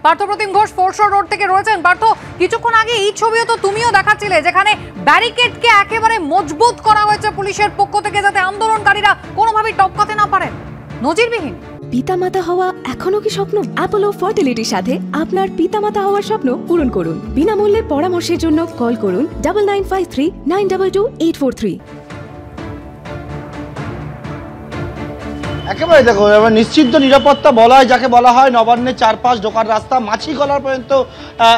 Parthapratim Ghosh foreshore road থেকে রয়েছেন। পার্থ, কিছুক্ষণ আগে এই ছবিও তো তুমিও দেখাচ্ছিলে, যেখানে ব্যারিকেডকে একেবারে মজবুত করা হয়েছে পুলিশের পক্ষ থেকে, যাতে আন্দোলনকারীরা কোনোভাবেই টপকাতে না পারেন। নজিরবিহীন। পিতামাতা হওয়া এখনো কি স্বপ্ন? অ্যাপোলো ফার্টিলিটির সাথে আপনার পিতামাতা হওয়ার স্বপ্ন পূরণ করুন। বিনামূল্যে পরামর্শের জন্য কল করুন 9953922843। একেবারে দেখো, এবার নিশ্চিত নিরাপত্তা বলা হয় যাকে বলা হয়, নবান্নের চারপাশ ঢোকার রাস্তা মাছি গলার পর্যন্ত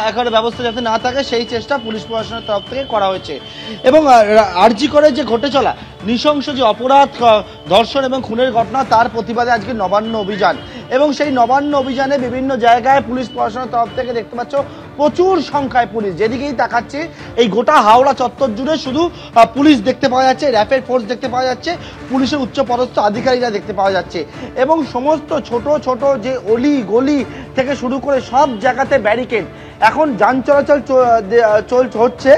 একেবারে ব্যবস্থা যাতে না থাকে সেই চেষ্টা পুলিশ প্রশাসনের তরফ থেকে করা হয়েছে। এবং আরজি করে যে ঘটে চলা নৃশংস যে অপরাধ, ধর্ষণ এবং খুনের ঘটনা, তার প্রতিবাদে আজকে নবান্ন অভিযান। এবং সেই নবান্ন অভিযানে বিভিন্ন জায়গায় পুলিশ প্রশাসনের তরফ থেকে দেখতে পাচ্ছ প্রচুর সংখ্যায় পুলিশ, যেদিকেই তাকাচ্ছি এই গোটা হাওড়া চত্বর জুড়ে শুধু পুলিশ দেখতে পাওয়া যাচ্ছে, র্যাপিড ফোর্স দেখতে পাওয়া যাচ্ছে, পুলিশের উচ্চপদস্থ আধিকারিকরা দেখতে পাওয়া যাচ্ছে। এবং সমস্ত ছোট ছোট যে অলি গলি থেকে শুরু করে সব জায়গাতে ব্যারিকেড। এখন যান চলাচল হচ্ছে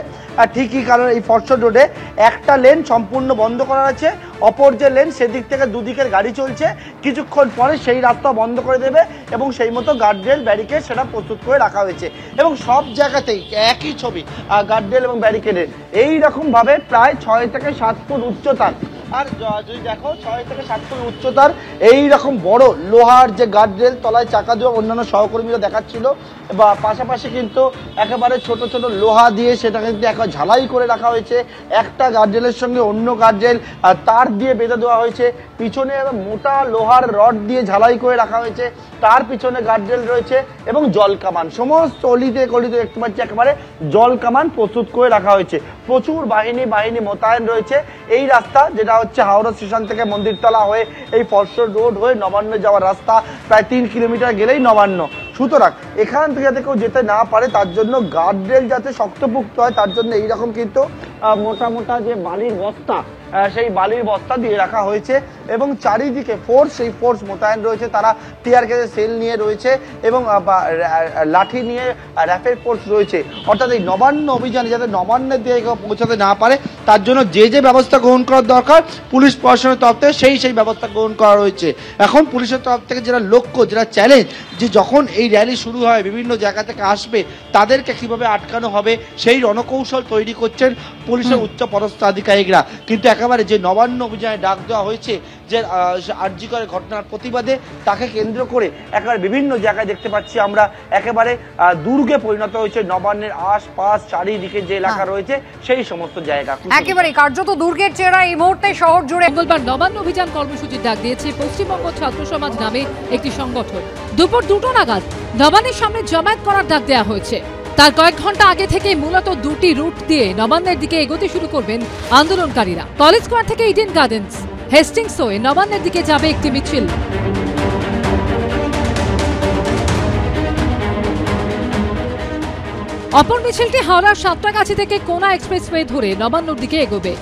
ঠিকই, কারণ এই ফরশোর রোডে একটা লেন সম্পূর্ণ বন্ধ করা আছে, অপর যে লেন সেদিক থেকে দুদিকের গাড়ি চলছে, কিছুক্ষণ পরে সেই রাস্তা বন্ধ করে দেবে এবং সেই মতো গার্ডরেল ব্যারিকেড সেটা প্রস্তুত করে রাখা হয়েছে। এবং সব জায়গাতেই একই ছবি, গার্ডরেল এবং ব্যারিকেডের এইরকমভাবে প্রায় 6 থেকে 7 ফুট উচ্চতার। আর যদি দেখো 6 থেকে 7 ফুট উচ্চতার এইরকম বড় লোহার যে গার্ডরেল, তলায় চাকা দিয়ে অন্যান্য সহকর্মীরা দেখাচ্ছিল, বা পাশাপাশি কিন্তু একেবারে ছোট ছোট লোহা দিয়ে সেটা কিন্তু একবার ঝালাই করে রাখা হয়েছে। একটা গার্ডরেলের সঙ্গে অন্য গার্ডরেল তার দিয়ে বেঁধে দেওয়া হয়েছে, পিছনে মোটা লোহার রড দিয়ে ঝালাই করে রাখা হয়েছে, তার পিছনে গার্ডরেল রয়েছে এবং জল কামান। সমস্ত অলিতে গলিতে দেখতে পাচ্ছি একেবারে জল কামান প্রস্তুত করে রাখা হয়েছে। প্রচুর বাহিনী মোতায়েন রয়েছে। এই রাস্তা যেটা হচ্ছে হাওড়া স্টেশন থেকে মন্দিরতলা হয়ে এই ফরশোর রোড হয়ে নবান্ন যাওয়ার রাস্তা, প্রায় 3 কিলোমিটার গেলেই নবান্ন। সুতরাং এখান থেকে যাতে কেউ যেতে না পারে তার জন্য গার্ডরেল যাতে শক্তপুক্ত হয়, তার জন্য এইরকম কিন্তু মোটা মোটা যে বালির বস্তা, সেই বালির বস্তা দিয়ে রাখা হয়েছে। এবং চারিদিকে সেই ফোর্স মোতায়েন রয়েছে, তারা টিয়ার গ্যাসের সেল নিয়ে রয়েছে এবং লাঠি নিয়ে র্যাপিড ফোর্স রয়েছে। অর্থাৎ এই নবান্ন অভিযানে যাতে নবান্নের দিকে কেউ পৌঁছাতে না পারে তার জন্য যে ব্যবস্থা গ্রহণ করার দরকার পুলিশ প্রশাসনের তরফ থেকে সেই ব্যবস্থা গ্রহণ করা রয়েছে। এখন পুলিশের তরফ থেকে যেটা লক্ষ্য, যেটা চ্যালেঞ্জ, যে যখন এই র্যালি শুরু হয় বিভিন্ন জায়গা থেকে আসবে তাদেরকে কীভাবে আটকানো হবে সেই রণকৌশল তৈরি করছেন পুলিশের উচ্চ পদস্থ আধিকারিকরা। কিন্তু একেবারে যে নবান্ন অভিযানে ডাক দেওয়া হয়েছে, যে আরজি করে ঘটনার প্রতিবাদে, তাকে কেন্দ্র করে একেবারে বিভিন্ন জায়গায় দেখতে পাচ্ছি আমরা একেবারে দুর্গে পরিণত হয়েছে নবান্নের আশপাশ চারিদিকে যে এলাকা রয়েছে সেই সমস্ত জায়গা, একেবারে কার্যত দুর্গের চেহারা এই মুহূর্তে শহর জুড়ে। মঙ্গলবার নবান্ন অভিযান কর্মসূচির ডাক দিয়েছে পশ্চিমবঙ্গ ছাত্র সমাজ নামে একটি সংগঠন। দুপুর 2টো নাগাদ নবান্নের সামনে জমায়েত করার ডাক দেওয়া হয়েছে। তার কয়েক ঘন্টা আগে থেকে মূলত 2টি রুট দিয়ে নবান্নের দিকে এগোতে শুরু করবেন আন্দোলনকারীরা। কলেজ স্কোয়ার থেকে ইডেন গার্ডেন্স, হেস্টিংস হয়ে নবান্নের দিকে যাবে একটি মিছিল। অপর মিছিলটি হাওড়ার সাঁতরাগাছি থেকে কোনা এক্সপ্রেসওয়ে ধরে নবান্নর দিকে এগোবে।